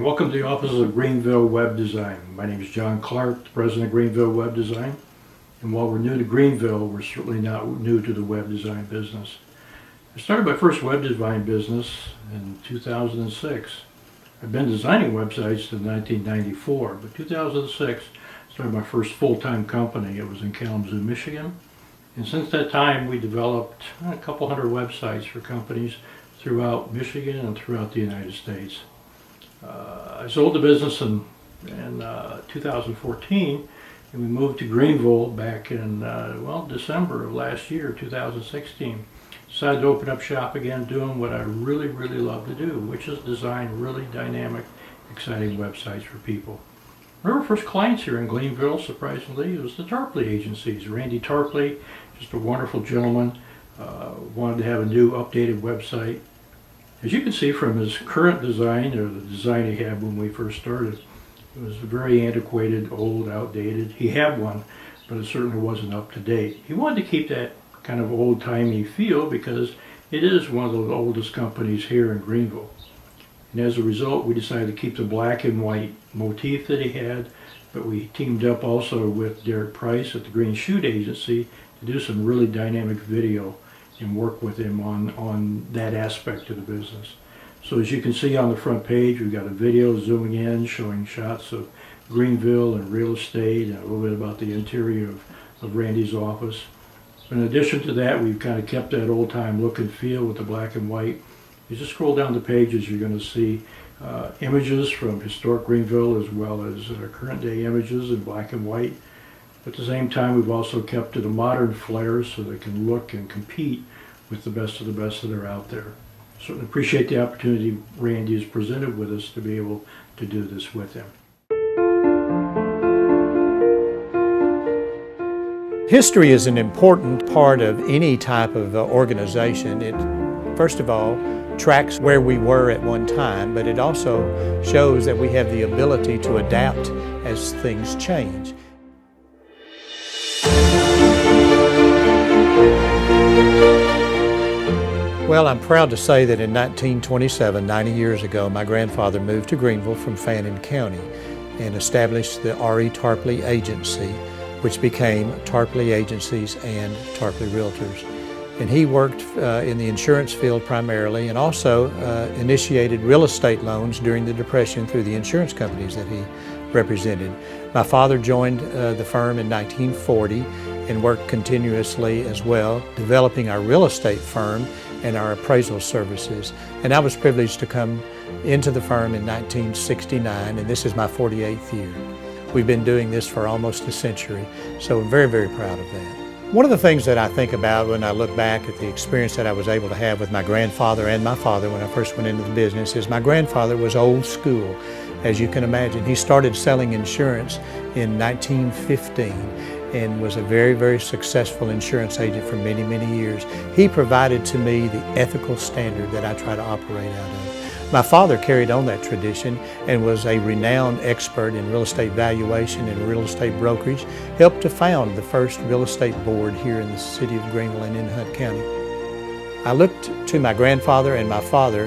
and welcome to the offices of Greenville Web Design. My name is John Clark, the president of Greenville Web Design. And while we're new to Greenville, we're certainly not new to the web design business. I started my first web design business in 2006. I've been designing websites since 1994, but 2006 I started my first full-time company. It was in Kalamazoo, Michigan. And since that time, we developed a couple hundred websites for companies throughout Michigan and throughout the United States. I sold the business in 2014, and we moved to Greenville back in December of last year, 2016. Decided to open up shop again, doing what I really love to do, which is design really dynamic, exciting websites for people. One of our first clients here in Greenville, surprisingly, was the Tarpley agencies. Randy Tarpley, just a wonderful gentleman, wanted to have a new updated website. As you can see from his current design, or the design he had when we first started, it was very antiquated, old, outdated. He had one, but it certainly wasn't up to date. He wanted to keep that kind of old-timey feel because it is one of the oldest companies here in Greenville. And as a result, we decided to keep the black and white motif that he had, but we teamed up also with Derek Price at the Green Shoot Agency to do some really dynamic video and work with him on that aspect of the business. So as you can see on the front page, we've got a video zooming in, showing shots of Greenville and real estate and a little bit about the interior of Randy's office. In addition to that, we've kind of kept that old-time look and feel with the black and white. You just scroll down the pages, you're going to see images from historic Greenville as well as current-day images in black and white. At the same time, we've also kept it a modern flair so they can look and compete with the best of the best that are out there. Certainly appreciate the opportunity Randy has presented with us to be able to do this with him. History is an important part of any type of organization. It, first of all, tracks where we were at one time, but it also shows that we have the ability to adapt as things change. Well, I'm proud to say that in 1927, 90 years ago, my grandfather moved to Greenville from Fannin County and established the R.E. Tarpley Agency, which became Tarpley Agencies and Tarpley Realtors. And he worked in the insurance field primarily, and also initiated real estate loans during the Depression through the insurance companies that he represented. My father joined the firm in 1940 and worked continuously as well, developing our real estate firm and our appraisal services. And I was privileged to come into the firm in 1969, and this is my 48th year. We've been doing this for almost a century, so I'm very proud of that. One of the things that I think about when I look back at the experience that I was able to have with my grandfather and my father when I first went into the business is my grandfather was old school. As you can imagine, he started selling insurance in 1915 and was a very successful insurance agent for many years. He provided to me the ethical standard that I try to operate out of. My father carried on that tradition and was a renowned expert in real estate valuation and real estate brokerage, helped to found the first real estate board here in the city of Greenville and in Hunt County. I looked to my grandfather and my father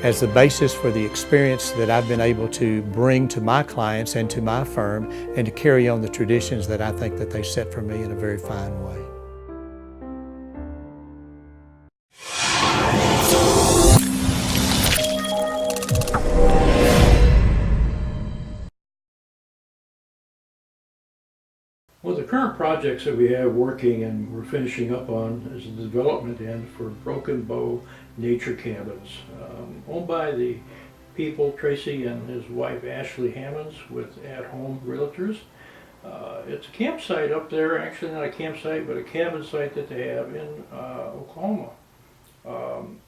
as the basis for the experience that I've been able to bring to my clients and to my firm, and to carry on the traditions that I think that they set for me in a very fine way. Well, the current projects that we have working and we're finishing up on is the development end for Broken Bow Nature Cabins, owned by the people, Tracy and his wife Ashley Hammonds with At Home Realtors. It's a campsite up there, actually not a campsite, but a cabin site that they have in Oklahoma. And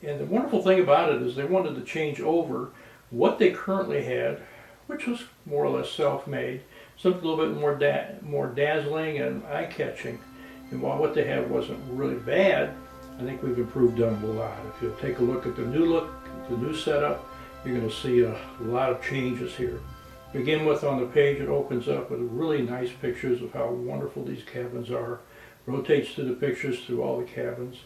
the wonderful thing about it is they wanted to change over what they currently had, which was more or less self-made, something a little bit more dazzling and eye-catching. And while what they had wasn't really bad, I think we've improved on it a lot. If you take a look at the new setup, you're going to see a lot of changes here. To begin with, on the page, it opens up with really nice pictures of how wonderful these cabins are. Rotates through the pictures through all the cabins.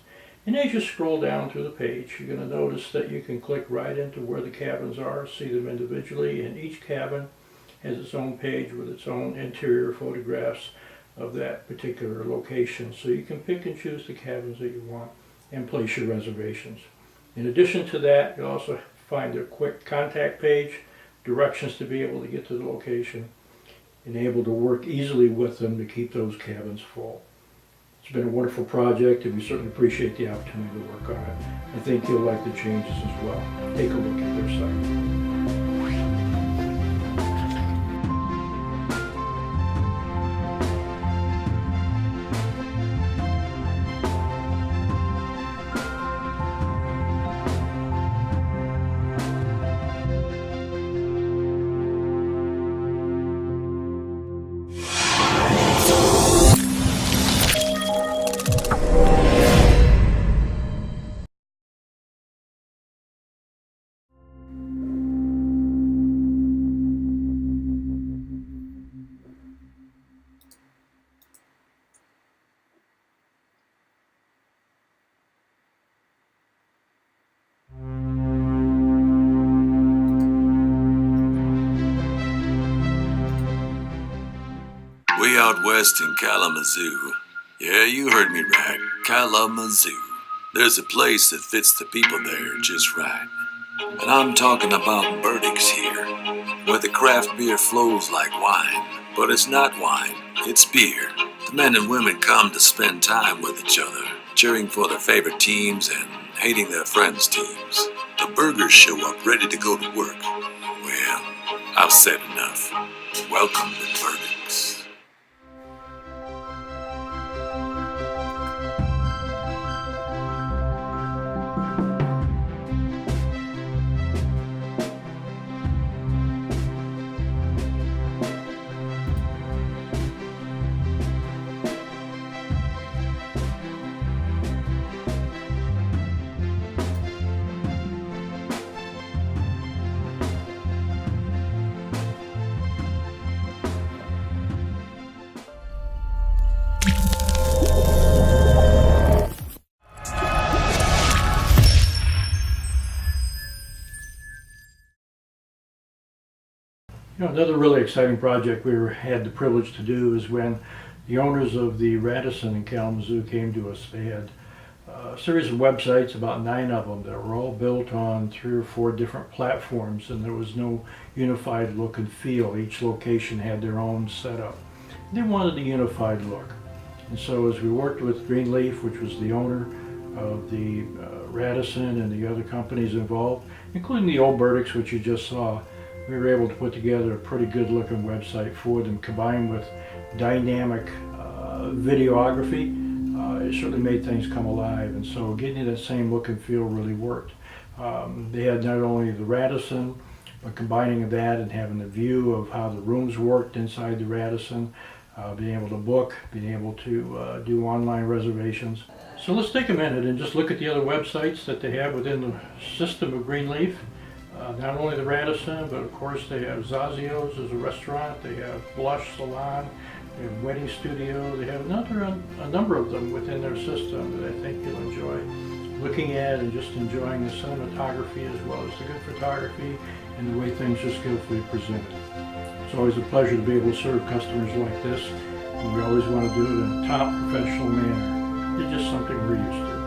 And as you scroll down through the page, you're going to notice that you can click right into where the cabins are, see them individually, and each cabin has its own page with its own interior photographs of that particular location. So you can pick and choose the cabins that you want and place your reservations. In addition to that, you'll also find a quick contact page, directions to be able to get to the location, and able to work easily with them to keep those cabins full. It's been a wonderful project, and we certainly appreciate the opportunity to work on it. I think you'll like the changes as well. Take a look at their site. Way out west in Kalamazoo. Yeah, you heard me right. Kalamazoo. There's a place that fits the people there just right. And I'm talking about Burdick's here, where the craft beer flows like wine. But it's not wine, it's beer. The men and women come to spend time with each other, cheering for their favorite teams and hating their friends' teams. The burgers show up ready to go to work. Well, I've said enough. Welcome to Burdick's. Another really exciting project we had the privilege to do is when the owners of the Radisson in Kalamazoo came to us. They had a series of websites, about 9 of them, that were all built on 3 or 4 different platforms, and there was no unified look and feel. Each location had their own setup. They wanted a unified look. And so as we worked with Greenleaf, which was the owner of the Radisson and the other companies involved, including the old Burdick's, which you just saw, we were able to put together a pretty good looking website for them, combined with dynamic videography. It certainly made things come alive, and so getting that same look and feel really worked. They had not only the Radisson, but combining that and having the view of how the rooms worked inside the Radisson, being able to book, being able to do online reservations. So let's take a minute and just look at the other websites that they have within the system of Greenleaf. Not only the Radisson, but of course they have Zazio's as a restaurant, they have Blush Salon, they have Wedding Studio, they have a number of them within their system that I think you'll enjoy looking at and just enjoying the cinematography as well as the good photography and the way things are skillfully presented. It's always a pleasure to be able to serve customers like this, and we always want to do it in a top professional manner. It's just something we're used to.